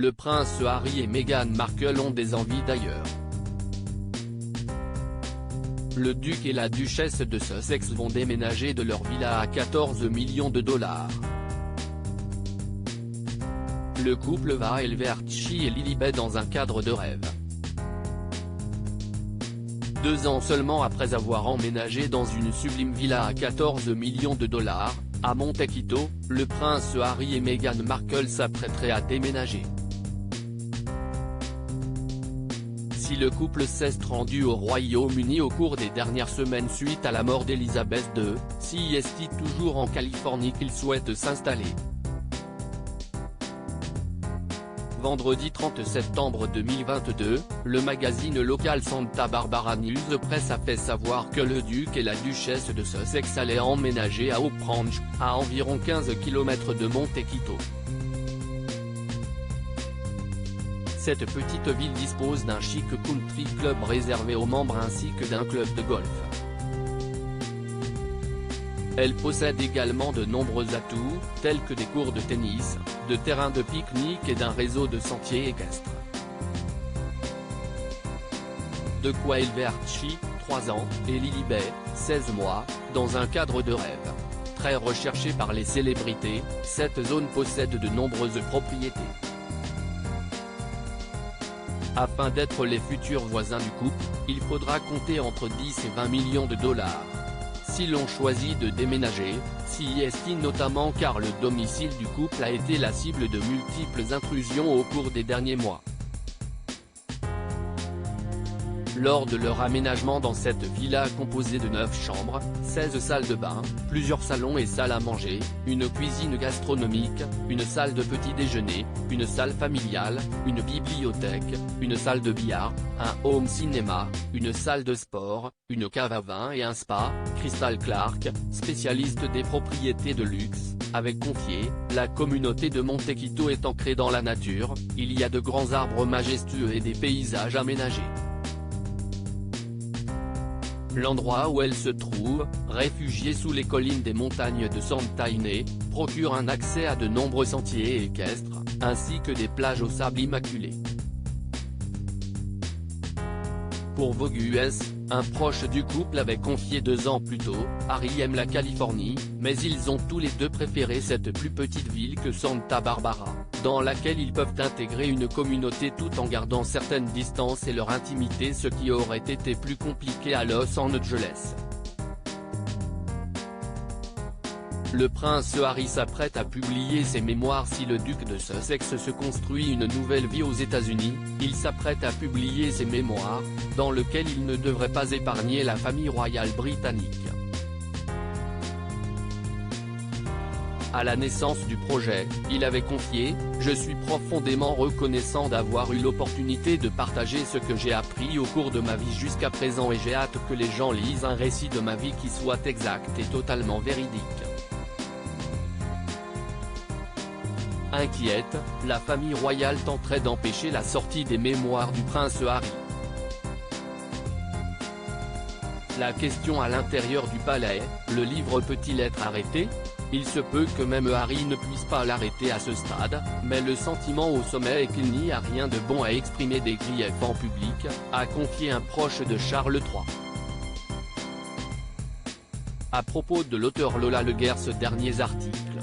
le prince Harry et Meghan Markle ont des envies d'ailleurs. Le duc et la duchesse de Sussex vont déménager de leur villa à 14 millions de dollars. Le couple va élever Archie et Lilibet dans un cadre de rêve. 2 ans seulement après avoir emménagé dans une sublime villa à 14 millions de dollars, à Montecito, le prince Harry et Meghan Markle s'apprêteraient à déménager. Si le couple s'est rendu au Royaume-Uni au cours des dernières semaines suite à la mort d'Elizabeth II, c'est toujours en Californie qu'ils souhaitent s'installer. Vendredi 30 septembre 2022, le magazine local Santa Barbara News Press a fait savoir que le duc et la duchesse de Sussex allaient emménager à Hope Ranch, à environ 15 km de Montecito. Cette petite ville dispose d'un chic country club réservé aux membres ainsi que d'un club de golf. Elle possède également de nombreux atouts, tels que des cours de tennis, de terrains de pique-nique et d'un réseau de sentiers équestres. De quoi élever Archie, 3 ans, et Lilibet, 16 mois, dans un cadre de rêve. Très recherchée par les célébrités, cette zone possède de nombreuses propriétés. Afin d'être les futurs voisins du couple, il faudra compter entre 10 et 20 millions de dollars. Si l'on choisit de déménager, c'est notamment car le domicile du couple a été la cible de multiples intrusions au cours des derniers mois. Lors de leur aménagement dans cette villa composée de 9 chambres, 16 salles de bain, plusieurs salons et salles à manger, une cuisine gastronomique, une salle de petit déjeuner, une salle familiale, une bibliothèque, une salle de billard, un home cinéma, une salle de sport, une cave à vin et un spa, Crystal Clark, spécialiste des propriétés de luxe, avait confié, la communauté de Montecito est ancrée dans la nature, il y a de grands arbres majestueux et des paysages aménagés. L'endroit où elle se trouve, réfugiée sous les collines des montagnes de Santa Ynez, procure un accès à de nombreux sentiers équestres, ainsi que des plages au sable immaculé. Pour Vogue US, un proche du couple avait confié 2 ans plus tôt, Harry aime la Californie, mais ils ont tous les deux préféré cette plus petite ville que Santa Barbara, dans laquelle ils peuvent intégrer une communauté tout en gardant certaines distances et leur intimité, ce qui aurait été plus compliqué à Los Angeles. Le prince Harry s'apprête à publier ses mémoires. Si le duc de Sussex se construit une nouvelle vie aux États-Unis, il s'apprête à publier ses mémoires, dans lequel il ne devrait pas épargner la famille royale britannique. À la naissance du projet, il avait confié « Je suis profondément reconnaissant d'avoir eu l'opportunité de partager ce que j'ai appris au cours de ma vie jusqu'à présent et j'ai hâte que les gens lisent un récit de ma vie qui soit exact et totalement véridique. » Inquiète, la famille royale tenterait d'empêcher la sortie des mémoires du prince Harry. La question à l'intérieur du palais, le livre peut-il être arrêté ? Il se peut que même Harry ne puisse pas l'arrêter à ce stade, mais le sentiment au sommet est qu'il n'y a rien de bon à exprimer des griefs en public, a confié un proche de Charles III. À propos de l'auteur Lola Leguerce, derniers articles.